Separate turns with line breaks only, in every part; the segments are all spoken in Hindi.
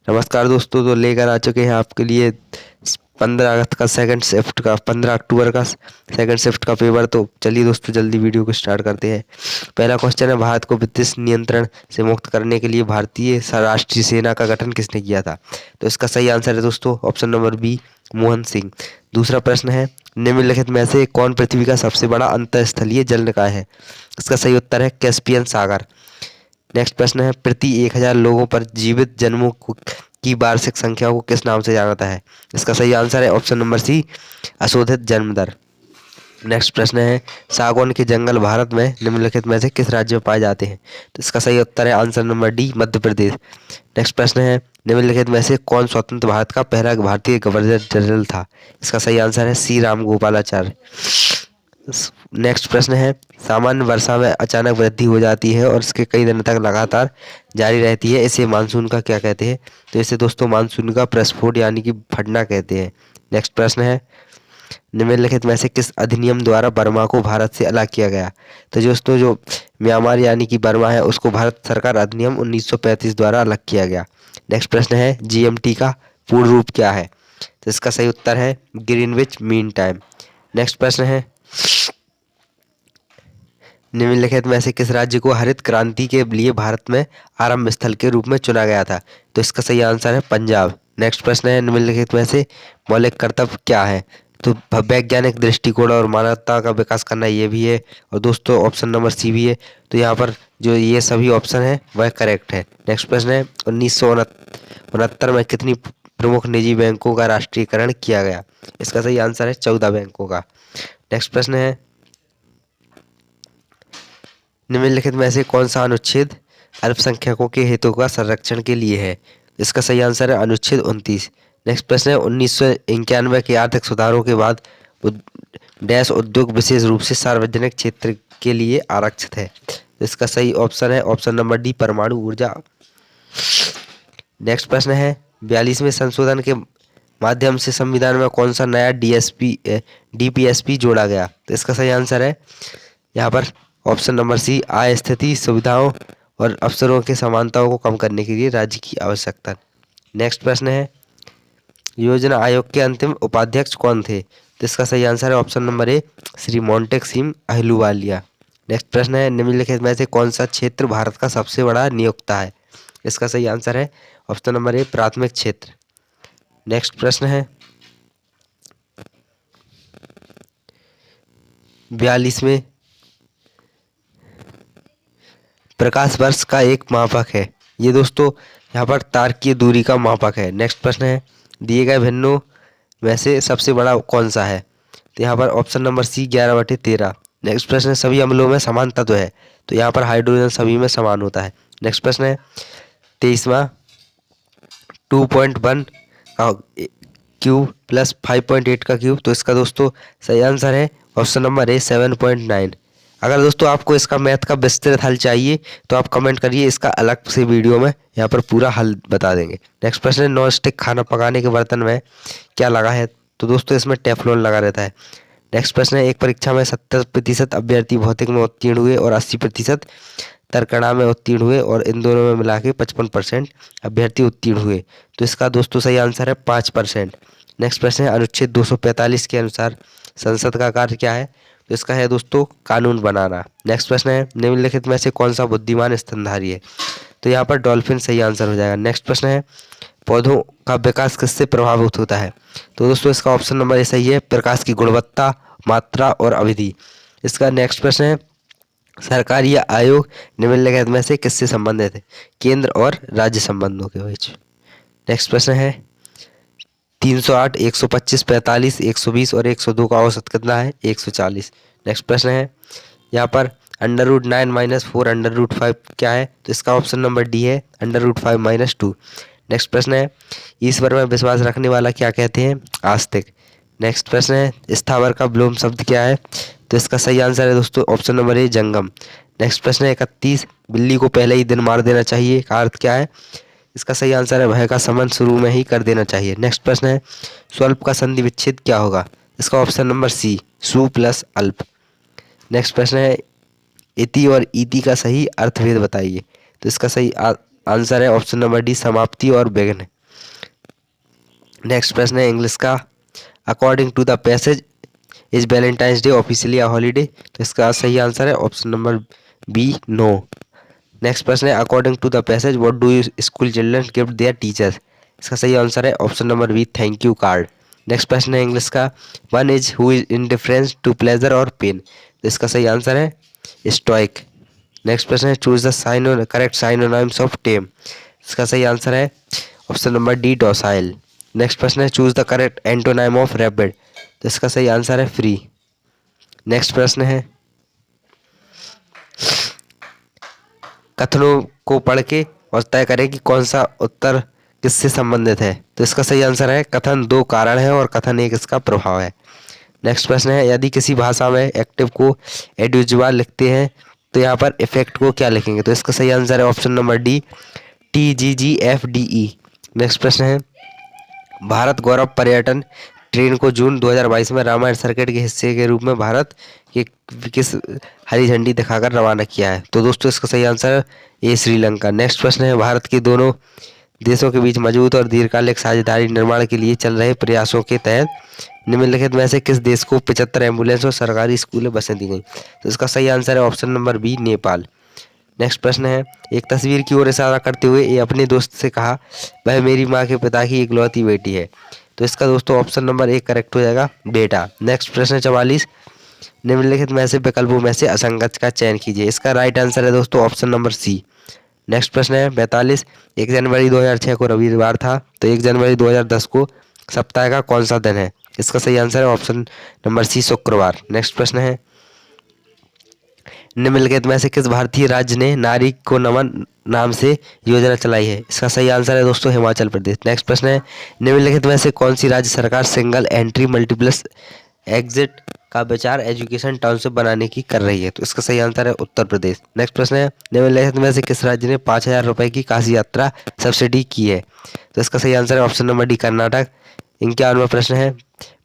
नमस्कार दोस्तों, तो लेकर आ चुके हैं आपके लिए 15 अगस्त का सेकंड शिफ्ट का 15 अक्टूबर का सेकंड शिफ्ट का पेपर। तो चलिए दोस्तों जल्दी वीडियो को स्टार्ट करते हैं। पहला क्वेश्चन है, भारत को ब्रिटिश नियंत्रण से मुक्त करने के लिए भारतीय राष्ट्रीय सेना का गठन किसने किया था? तो इसका सही आंसर है दोस्तों option number B, Mohan Singh. दूसरा प्रश्न है, निम्नलिखित में से कौन पृथ्वी का सबसे बड़ा अंतरस्थलीय जल निकाय है? इसका सही उत्तर है कैस्पियन सागर। नेक्स्ट प्रश्न है, प्रति 1000 लोगों पर जीवित जन्मों की वार्षिक संख्या को किस नाम से जाना जाता है? इसका सही आंसर है ऑप्शन नंबर सी, अशोधित जन्म दर। नेक्स्ट प्रश्न है, सागौन के जंगल भारत में निम्नलिखित में से किस राज्य में पाए जाते हैं? तो इसका सही उत्तर है answer number D, Madhya Pradesh. Next प्रश्न है, निम्नलिखित में से कौन स्वतंत्र भारत का पहला भारतीय गवर्नर जनरल था? इसका सही आंसर है सी, राम गोपालाचार्य। नेक्स्ट प्रश्न है, सामान्य वर्षा में अचानक वृद्धि हो जाती है और इसके कई दिनों तक लगातार जारी रहती है, इसे मानसून का क्या कहते हैं? तो इसे दोस्तों मानसून का प्रस्फोट यानी कि फटना कहते हैं। नेक्स्ट प्रश्न है, निम्नलिखित में से किस अधिनियम द्वारा बर्मा को भारत से अलग किया गया? तो दोस्तों जो म्यांमार यानी कि बर्मा है उसको भारत सरकार अधिनियम 1935 द्वारा अलग किया गया। नेक्स्ट प्रश्न है, जीएमटी का पूर्ण रूप क्या है? तो इसका सही उत्तर है ग्रीनविच मीन टाइम। नेक्स्ट प्रश्न है, निम्नलिखित में से किस राज्य को हरित क्रांति के लिए भारत में आरंभ स्थल के रूप में चुना गया था? तो इसका सही आंसर है पंजाब। नेक्स्ट प्रश्न है, निम्नलिखित में से मौलिक कर्तव्य क्या है? तो वैज्ञानिक दृष्टिकोण और मानवता का विकास करना ये भी है, और दोस्तों ऑप्शन नंबर सी भी है। तो यहाँ पर जो ये सभी ऑप्शन है वह करेक्ट है। नेक्स्ट प्रश्न है, 1969 में कितनी प्रमुख निजी बैंकों का राष्ट्रीयकरण किया गया? इसका सही आंसर है 14 बैंकों का। नेक्स्ट प्रश्न है, निम्नलिखित में से कौन सा अनुच्छेद अल्पसंख्यकों के हितों का संरक्षण के लिए है? इसका सही आंसर है अनुच्छेद 29। नेक्स्ट प्रश्न है, 1991 के आर्थिक सुधारों के बाद डैश उद्योग विशेष रूप से सार्वजनिक क्षेत्र के लिए आरक्षित है? इसका सही ऑप्शन है ऑप्शन नंबर डी, परमाणु ऊर्जा। नेक्स्ट प्रश्न है, 42वें संशोधन के माध्यम से संविधान में कौन सा नया डीपीएसपी जोड़ा गया? तो इसका सही आंसर है यहाँ पर ऑप्शन नंबर सी, आय, स्थिति, सुविधाओं और अवसरों के समानताओं को कम करने के लिए राज्य की आवश्यकता। नेक्स्ट प्रश्न है, योजना आयोग के अंतिम उपाध्यक्ष कौन थे? तो इसका सही आंसर है option number A, Shri Montek Singh Ahluwalia. Next प्रश्न है, निम्नलिखित में से कौन सा क्षेत्र भारत का सबसे बड़ा नियोक्ता है? इसका सही आंसर है ऑप्शन नंबर ए, प्राथमिक क्षेत्र। नेक्स्ट प्रश्न है, 42वें प्रकाश वर्ष का एक मापक है। ये दोस्तों यहाँ पर तारकीय दूरी का मापक है। नेक्स्ट प्रश्न है, दिए गए भिन्नों में से सबसे बड़ा कौन सा है? तो यहाँ पर ऑप्शन नंबर सी, 11/13। नेक्स्ट प्रश्न है, सभी अम्लों में समान तत्व है? तो यहाँ पर हाइड्रोजन सभी में समान होता है। नेक्स्ट प्रश्न है, 23वां 2.1 का क्यूब प्लस 5.8 का क्यूब। तो इसका दोस्तों सही आंसर है ऑप्शन नंबर ए, 7.9। अगर दोस्तों आपको इसका मैथ का विस्तृत हल चाहिए तो आप कमेंट करिए, इसका अलग से वीडियो में यहाँ पर पूरा हल बता देंगे। नेक्स्ट प्रश्न है, नॉन स्टिक खाना पकाने के बर्तन में क्या लगा है? तो दोस्तों इसमें टेफ्लॉन लगा रहता है। नेक्स्ट प्रश्न है, एक परीक्षा में 70% अभ्यर्थी भौतिक में उत्तीर्ण हुए और 80% तर्कणा में उत्तीर्ण हुए और इन दोनों में मिला के 55% अभ्यर्थी उत्तीर्ण हुए। तो इसका दोस्तों सही आंसर है 5%। नेक्स्ट प्रश्न है, अनुच्छेद 245 के अनुसार संसद का कार्य क्या है? तो इसका है दोस्तों कानून बनाना। नेक्स्ट प्रश्न है, निम्नलिखित में से कौन सा बुद्धिमान स्तनधारी है? तो यहाँ पर डॉल्फिन सही आंसर हो जाएगा। नेक्स्ट प्रश्न है, पौधों का विकास किससे प्रभावित होता है? तो दोस्तों इसका ऑप्शन नंबर ए सही है, प्रकाश की गुणवत्ता, मात्रा और अवधि। इसका नेक्स्ट प्रश्न है, सरकारी या आयोग निम्नलिखित में से किससे संबंधित है? केंद्र और राज्य संबंधों के बीच। नेक्स्ट प्रश्न है, 308, 125, 45, 120 और 102 का औसत कितना है? 140। नेक्स्ट प्रश्न है, यहाँ पर √9 - 4 √5 क्या है? तो इसका ऑप्शन नंबर डी है, √5 - 2। नेक्स्ट प्रश्न है, ईश्वर में विश्वास रखने वाला क्या कहते हैं? आस्तिक। नेक्स्ट प्रश्न है, स्थावर का विलोम शब्द क्या है? तो इसका सही आंसर है दोस्तों ऑप्शन नंबर ए, जंगम। नेक्स्ट प्रश्न है, 31, बिल्ली को पहले ही दिन मार देना चाहिए का अर्थ क्या है? इसका सही आंसर है भय का शमन शुरू में ही कर देना चाहिए। नेक्स्ट प्रश्न है, स्वल्प का संधि विच्छेद क्या होगा? इसका ऑप्शन नंबर सी, सु प्लस अल्प। नेक्स्ट प्रश्न है, इति और इति का सही अर्थभेद बताइए। तो इसका सही आंसर है ऑप्शन नंबर डी, समाप्ति और विघ्न। नेक्स्ट प्रश्न है इंग्लिश का, according to the passage is Valentine's Day officially a holiday, तो इसका सही आंसर है option number B, no. Next प्रश्न है according to the passage what do you school children gift their teachers, इसका सही आंसर है option number B, thank you card. Next प्रश्न है इंग्लिश का, one is who is indifference to pleasure और पेन, तो इसका सही आंसर है स्टोइक। नेक्स्ट प्रश्न है choose the correct synonyms of tame, इसका सही आंसर है option number D, docile. Next प्रश्न है choose the correct antonym of rapid, तो इसका सही आंसर है फ्री। नेक्स्ट प्रश्न है कथनों को पढ़ के और तय करें कि कौन सा उत्तर किससे संबंधित है, तो इसका सही आंसर है कथन दो कारण है और कथन एक इसका प्रभाव है। नेक्स्ट प्रश्न है यदि किसी भाषा में एक्टिव को एड्यूजवा लिखते हैं तो यहाँ पर इफेक्ट को क्या लिखेंगे, तो इसका सही आंसर है option number D, TGGFDE। Next प्रश्न है भारत गौरव पर्यटन ट्रेन को जून 2022 में रामायण सर्किट के हिस्से के रूप में भारत के किस हरी झंडी दिखाकर रवाना किया है, तो दोस्तों इसका सही आंसर है ए, श्रीलंका। नेक्स्ट प्रश्न है भारत के दोनों देशों के बीच मजबूत और दीर्घकालिक साझेदारी निर्माण के लिए चल रहे प्रयासों के तहत निम्नलिखित में से किस देश को 75 एम्बुलेंस और सरकारी स्कूलें बसें दी गई, तो इसका सही आंसर है option number B, Nepal. Next प्रश्न है एक तस्वीर की ओर इशारा करते हुए ये अपने दोस्त से कहा वह मेरी माँ के पिता की इकलौती बेटी है, तो इसका दोस्तों ऑप्शन नंबर एक करेक्ट हो जाएगा, बेटा। नेक्स्ट प्रश्न है 44, निम्नलिखित में से विकल्पों में से असंगत का चयन कीजिए, इसका राइट आंसर है दोस्तों ऑप्शन नंबर सी। नेक्स्ट प्रश्न है 42, 1 जनवरी 2006 को रविवार था तो 1 जनवरी 2010 को सप्ताह का कौन सा दिन है, इसका सही आंसर है ऑप्शन नंबर सी, शुक्रवार। नेक्स्ट प्रश्न है निम्नलिखित में से किस भारतीय राज्य ने नारी को नमन नाम से योजना चलाई है, इसका सही आंसर है दोस्तों हिमाचल प्रदेश। नेक्स्ट प्रश्न है निम्नलिखित में से कौन सी राज्य सरकार सिंगल एंट्री मल्टीप्लस एग्जिट का विचार एजुकेशन टाउनशिप बनाने की कर रही है, तो इसका सही आंसर है उत्तर प्रदेश। नेक्स्ट प्रश्न है निम्नलिखित में से किस राज्य ने 5,000 रुपये की काशी यात्रा सब्सिडी की है, तो इसका सही आंसर है ऑप्शन नंबर डी, कर्नाटक। 51वां प्रश्न है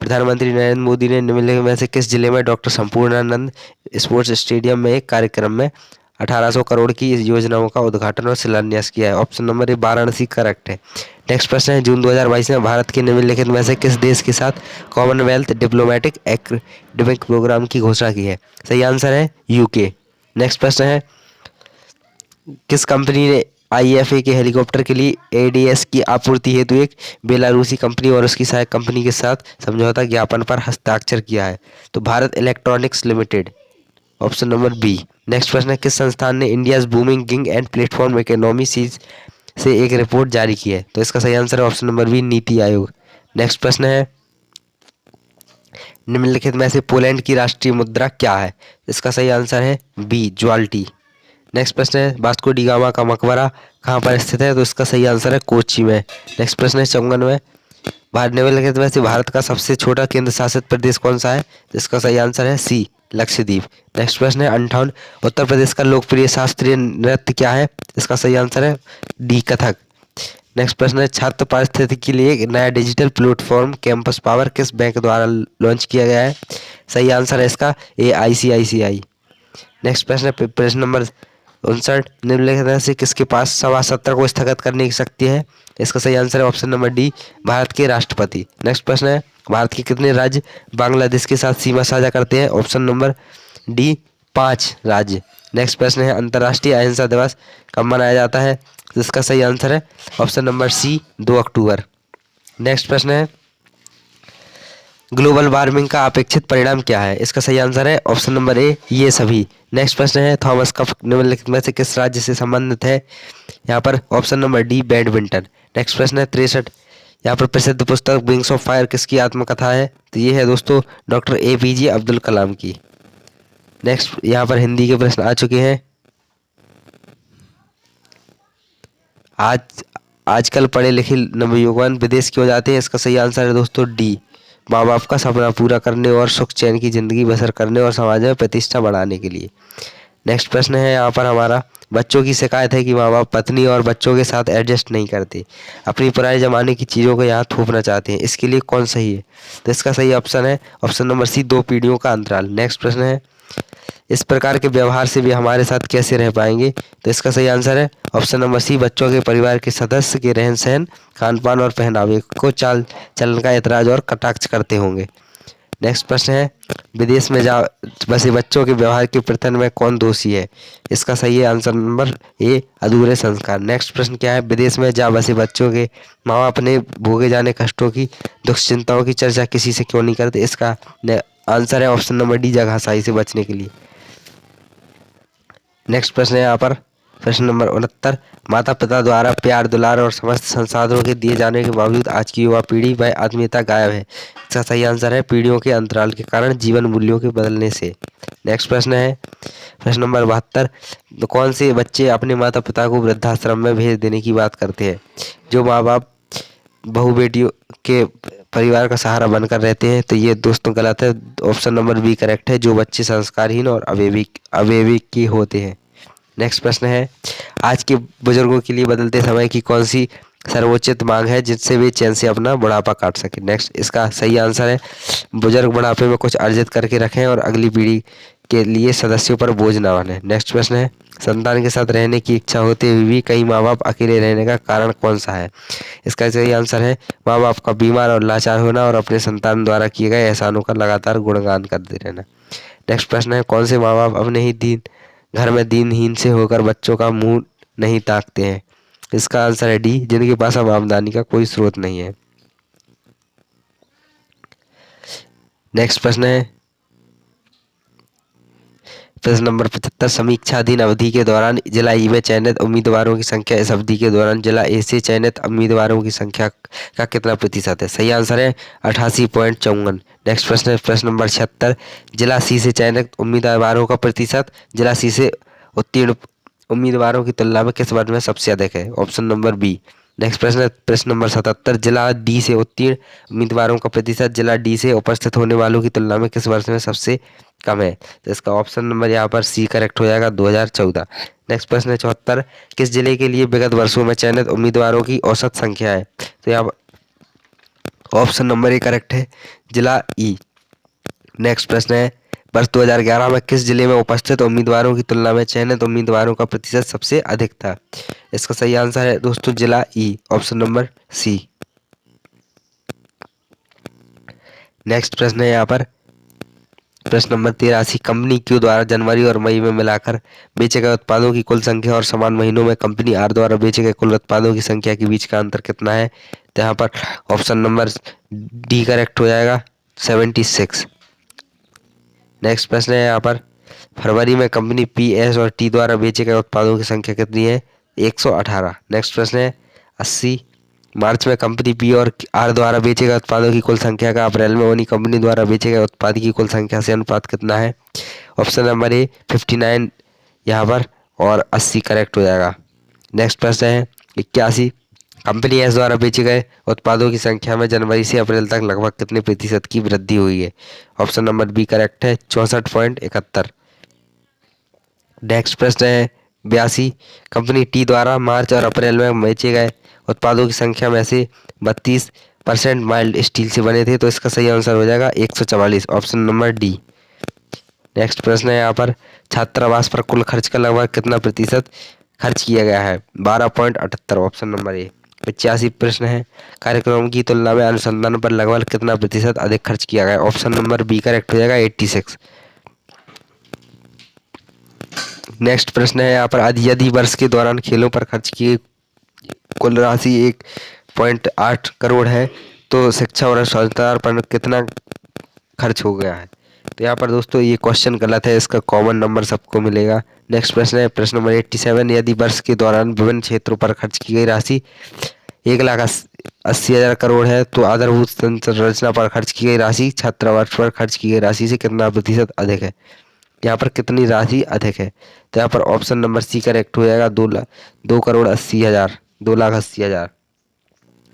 प्रधानमंत्री नरेंद्र मोदी ने निम्नलिखित में से किस जिले में डॉक्टर संपूर्णानंद स्पोर्ट्स स्टेडियम में एक कार्यक्रम में 1800 करोड़ की योजनाओं का उद्घाटन और शिलान्यास किया है, option number A, Varanasi correct है। नेक्स्ट प्रश्न है जून 2022 में भारत के निम्नलिखित में से किस देश के साथ कॉमनवेल्थ डिप्लोमेटिक एकेडमिक प्रोग्राम की घोषणा की है, सही आंसर है यूके। नेक्स्ट प्रश्न है किस कंपनी ने IFA के हेलीकॉप्टर के लिए ADS की आपूर्ति हेतु एक बेलारूसी कंपनी और उसकी सहायक कंपनी के साथ समझौता ज्ञापन पर हस्ताक्षर किया है, तो Bharat electronics limited, option number B. Next प्रश्न है किस संस्थान ने India's booming gig and platform economy सीज से एक रिपोर्ट जारी की है, तो इसका सही आंसर है option number B, NITI Aayog. Next प्रश्न है निम्नलिखित में से पोलैंड की राष्ट्रीय मुद्रा क्या है, इसका सही आंसर है बी, ज्वाल्टी। नेक्स्ट प्रश्न है वास्को डी गामा का मकबरा कहाँ पर स्थित है, तो इसका सही आंसर है कोच्चि में। नेक्स्ट प्रश्न है 54 भारत निम्नलिखित में से भारत का सबसे छोटा केंद्र शासित प्रदेश कौन सा है, इसका सही आंसर है सी, लक्षद्वीप। नेक्स्ट प्रश्न है 58 उत्तर प्रदेश का लोकप्रिय शास्त्रीय नृत्य क्या है, इसका सही आंसर है डी, कथक। नेक्स्ट प्रश्न है छात्र पारिस्थितिकी के लिए एक नया डिजिटल प्लेटफॉर्म कैंपस पावर किस बैंक द्वारा लॉन्च किया गया है, सही आंसर है इसका ए, ICICI। नेक्स्ट प्रश्न है प्रश्न नंबर 59 निम्नलिखित में से किसके पास सभा सत्र को स्थगित करने की शक्ति है, इसका सही आंसर है ऑप्शन नंबर डी, भारत के राष्ट्रपति। नेक्स्ट प्रश्न है भारत के कितने राज्य बांग्लादेश के साथ सीमा साझा करते हैं, ऑप्शन नंबर डी, 5 राज्य। नेक्स्ट प्रश्न है अंतर्राष्ट्रीय अहिंसा दिवस कब मनाया जाता है, इसका सही आंसर है ऑप्शन नंबर सी, 2 अक्टूबर। नेक्स्ट प्रश्न है ग्लोबल वार्मिंग का अपेक्षित परिणाम क्या है, इसका सही आंसर है ऑप्शन नंबर ए, ये सभी। नेक्स्ट प्रश्न है थॉमस कप निम्नलिखित में से किस राज्य से संबंधित है, यहाँ पर option number D, badminton. Next प्रश्न है 63 यहाँ पर प्रसिद्ध पुस्तक विंग्स ऑफ फायर किसकी आत्मकथा है, तो ये है दोस्तों डॉक्टर APJ अब्दुल कलाम की। नेक्स्ट यहाँ पर हिंदी के प्रश्न आ चुके हैं। आजकल पढ़े लिखे नवयुवान विदेश क्यों जाते हैं, इसका सही आंसर है दोस्तों डी, माँ बाप का सपना पूरा करने और सुख चैन की जिंदगी बसर करने और समाज में प्रतिष्ठा बढ़ाने के लिए। नेक्स्ट प्रश्न है यहाँ पर हमारा बच्चों की शिकायत है कि माँ बाप पत्नी और बच्चों के साथ एडजस्ट नहीं करते, अपनी पुराने ज़माने की चीज़ों को यहाँ थोपना चाहते हैं, इसके लिए कौन सही है, तो इसका सही ऑप्शन है ऑप्शन नंबर सी, 2 पीढ़ियों का अंतराल। नेक्स्ट प्रश्न है इस प्रकार के व्यवहार से भी हमारे साथ कैसे रह पाएंगे? तो इसका सही आंसर है ऑप्शन नंबर सी, बच्चों के परिवार के सदस्य के रहन सहन, खान पान और पहनावे को चाल चलन का ऐतराज और कटाक्ष करते होंगे। नेक्स्ट प्रश्न है, विदेश में जा बसे बच्चों के व्यवहार के प्रथन में कौन दोषी है? इसका सही है आंसर नंबर ए, अधूरे संस्कार। नेक्स्ट प्रश्न क्या है, विदेश में जा बसे बच्चों के माँ बाप अपने भोगे जाने कष्टों की, दुख चिंताओं की चर्चा किसी से क्यों नहीं करते? इसका आंसर है ऑप्शन नंबर डी, जगहसाई से बचने के लिए। नेक्स्ट प्रश्न है यहाँ पर प्रश्न नंबर 69, माता पिता द्वारा प्यार दुलार और समस्त संसाधनों के दिए जाने के बावजूद आज की युवा पीढ़ी व आत्मीयता गायब है। इसका सही आंसर है पीढ़ियों के अंतराल के कारण जीवन मूल्यों के बदलने से। नेक्स्ट प्रश्न है प्रश्न नंबर 72, तो कौन से बच्चे अपने माता पिता को वृद्धाश्रम में भेज देने की बात करते हैं? जो माँ बाप बहू बेटियों के परिवार का सहारा बनकर रहते हैं। तो ये दोस्तों गलत है, ऑप्शन नंबर बी करेक्ट है, जो बच्चे संस्कारहीन और अविवेकी होते हैं। नेक्स्ट प्रश्न है, आज के बुजुर्गों के लिए बदलते समय की कौन सी सर्वोचित मांग है जिससे वे चैन से अपना बुढ़ापा काट सके? नेक्स्ट इसका सही आंसर है बुजुर्ग बुढ़ापे में कुछ अर्जित करके रखें और अगली पीढ़ी के लिए सदस्यों पर बोझ न बने। नेक्स्ट प्रश्न है, संतान के साथ रहने की इच्छा होते हुए भी कई माँ बाप अकेले रहने का कारण कौन सा है? इसका सही आंसर है माँ बाप का बीमार और लाचार होना और अपने संतान द्वारा किए गए एहसानों का लगातार गुणगान करते रहना। नेक्स्ट प्रश्न है, कौन से माँ बाप अपने ही घर में दीनहीन से होकर बच्चों का मुंह नहीं ताकते हैं? इसका आंसर है डी, जिनके पास अब आमदनी का कोई स्रोत नहीं है। नेक्स्ट प्रश्न है प्रश्न नंबर 75, समीक्षाधीन अवधि के दौरान जिला ई में चयनित उम्मीदवारों की संख्या इस अवधि के दौरान जिला ए से चयनित उम्मीदवारों की संख्या का कितना प्रतिशत है? सही आंसर है 88.54। नेक्स्ट प्रश्न है प्रश्न नंबर 76, जिला सी से चयनित उम्मीदवारों का प्रतिशत जिला सी से उत्तीर्ण उम्मीदवारों की तुलना में किस वर्ग में सबसे अधिक है? Option number B. नेक्स्ट प्रश्न है प्रश्न नंबर 77, जिला डी से उत्तीर्ण उम्मीदवारों का प्रतिशत जिला डी से उपस्थित होने वालों की तुलना में किस वर्ष में सबसे कम है? तो इसका ऑप्शन नंबर यहाँ पर सी करेक्ट हो जाएगा, 2014। नेक्स्ट प्रश्न है 74, किस जिले के लिए विगत वर्षों में चयनित उम्मीदवारों की औसत संख्या है? तो यहाँ ऑप्शन नंबर ए करेक्ट है, जिला ई। नेक्स्ट प्रश्न है वर्ष 2011 में किस जिले में उपस्थित उम्मीदवारों की तुलना में चयनित उम्मीदवारों का प्रतिशत सबसे अधिक था? इसका सही आंसर है दोस्तों जिला ई, ऑप्शन नंबर सी। नेक्स्ट प्रश्न है यहाँ पर प्रश्न नंबर 83, कंपनी क्यू द्वारा जनवरी और मई में मिलाकर बेचे गए उत्पादों की कुल संख्या और समान महीनों में कंपनी आर द्वारा बेचे गए कुल उत्पादों की संख्या के बीच का अंतर कितना है? तो यहाँ पर ऑप्शन नंबर डी करेक्ट हो जाएगा, 76। नेक्स्ट प्रश्न है यहाँ पर फरवरी में कंपनी पी, एस और टी द्वारा बेचे गए उत्पादों की संख्या कितनी है? 118। नेक्स्ट प्रश्न है 80, मार्च में कंपनी पी और आर द्वारा बेचे गए उत्पादों की कुल संख्या का अप्रैल में उन्हीं कंपनी द्वारा बेचे गए उत्पाद की कुल संख्या से अनुपात कितना है? ऑप्शन नंबर ए 59 यहाँ पर, और 80 करेक्ट हो जाएगा। नेक्स्ट प्रश्न है 81, कंपनी एस द्वारा बेचे गए उत्पादों की संख्या में जनवरी से अप्रैल तक लगभग कितने प्रतिशत की वृद्धि हुई है? ऑप्शन नंबर बी करेक्ट है, 64.71। नेक्स्ट प्रश्न है 82, कंपनी टी द्वारा मार्च और अप्रैल में बेचे गए उत्पादों की संख्या में से 32% माइल्ड स्टील से बने थे। तो इसका सही आंसर हो जाएगा 144, ऑप्शन नंबर डी। नेक्स्ट प्रश्न है यहाँ पर छात्रावास पर कुल खर्च का लगभग कितना प्रतिशत खर्च किया गया है? 12.78, ऑप्शन नंबर ए। 85 प्रश्न है कार्यक्रम की तुलना में अनुसंधान पर लगभग कितना प्रतिशत अधिक खर्च किया गया? ऑप्शन नंबर बी करेक्ट हो जाएगा, 86। नेक्स्ट प्रश्न है यहाँ पर यदि वर्ष के दौरान खेलों पर खर्च की कुल राशि 1.8 करोड़ है तो शिक्षा और संचार पर कितना खर्च हो गया है? तो यहाँ पर दोस्तों ये क्वेश्चन गलत है, इसका कॉमन नंबर सबको मिलेगा। नेक्स्ट प्रश्न है प्रश्न नंबर 87, यदि वर्ष के दौरान विभिन्न क्षेत्रों पर खर्च की गई राशि 1,80,000 करोड़ है तो आधारभूत संरचना पर खर्च की गई राशि छात्रावास पर खर्च की गई राशि से कितना प्रतिशत अधिक है? यहाँ पर कितनी राशि अधिक है? तो यहाँ पर ऑप्शन नंबर सी करेक्ट हो जाएगा, 2,80,000, 2,80,000।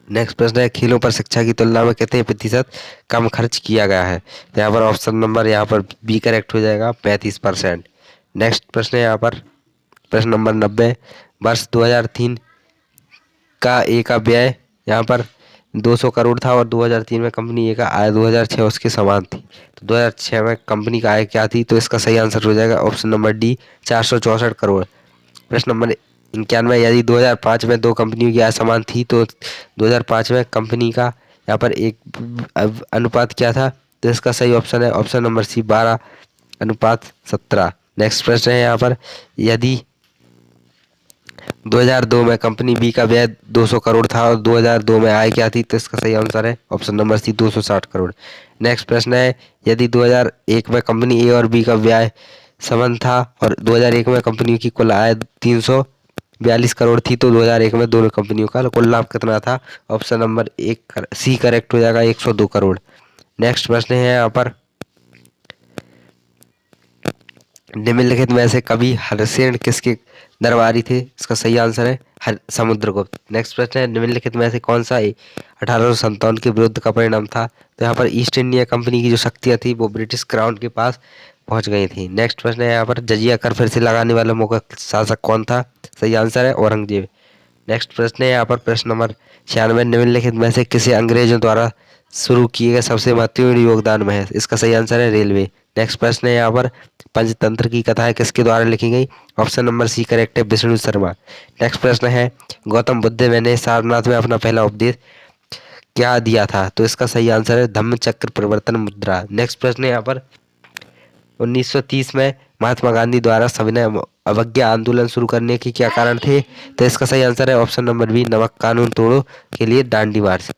नेक्स्ट प्रश्न है खेलों पर शिक्षा की तुलना में कितने प्रतिशत कम खर्च किया गया है? तो यहाँ पर ऑप्शन नंबर यहाँ पर बी करेक्ट हो जाएगा, 35%। नेक्स्ट प्रश्न है यहाँ पर प्रश्न नंबर 90, वर्ष 2003 का ए का व्यय यहाँ पर 200 करोड़ था और 2003 में कंपनी ए का आय 2006 उसके समान थी। तो 2006 में कंपनी का आय क्या थी? तो इसका सही आंसर हो जाएगा ऑप्शन नंबर डी 464 करोड़। प्रश्न नंबर 91, यदि 2005 में दो कंपनियों की आय समान थी तो 2005 में कंपनी का यहाँ पर एक अनुपात क्या था? तो इसका सही ऑप्शन है ऑप्शन नंबर सी 12:17। नेक्स्ट प्रश्न है यहाँ पर, यदि 2002 में कंपनी बी का व्यय 200 करोड़ था और 2002 में आय क्या थी? तो इसका सही आंसर है option number C 260 crore. Next प्रश्न है, यदि 2001 में कंपनी ए और बी का व्यय समान था और 2001 में कंपनियों की कुल आय 342 करोड़ थी तो 2001 में दोनों कंपनियों का कुल लाभ कितना था? ऑप्शन नंबर एक सी करेक्ट हो जाएगा 102 करोड़। नेक्स्ट प्रश्न है यहाँ पर, निम्नलिखित में से कभी हर्षेन किसके दरबारी थे? इसका सही आंसर है समुद्रगुप्त। नेक्स्ट प्रश्न है, निम्नलिखित में से कौन सा 1857 के विरुद्ध का परिणाम था? तो यहाँ पर ईस्ट इंडिया कंपनी की जो शक्तियाँ थी वो ब्रिटिश क्राउन के पास पहुंच गई थी। नेक्स्ट प्रश्न है यहाँ पर, जजिया कर फिर से लगाने वाला मुगल शासक कौन था? सही आंसर है औरंगजेब। नेक्स्ट प्रश्न है यहाँ पर प्रश्न नंबर 96, निम्नलिखित में से किसे अंग्रेजों द्वारा शुरू किए गए सबसे महत्वपूर्ण योगदान में है? इसका सही आंसर है रेलवे। नेक्स्ट प्रश्न है यहाँ पर, पंचतंत्र की कथाएं किसके द्वारा लिखी गई? ऑप्शन नंबर सी करेक्ट है विष्णु शर्मा। नेक्स्ट प्रश्न है, गौतम बुद्ध ने सारनाथ में अपना पहला उपदेश क्या दिया था? तो इसका सही आंसर है धम्म चक्र प्रवर्तन मुद्रा। नेक्स्ट प्रश्न है यहाँ पर, 1930 में महात्मा गांधी द्वारा सविनय अवज्ञा आंदोलन शुरू करने के क्या कारण थे? तो इसका सही आंसर है ऑप्शन नंबर बी नमक कानून तोड़ो के लिए दांडी मार्च।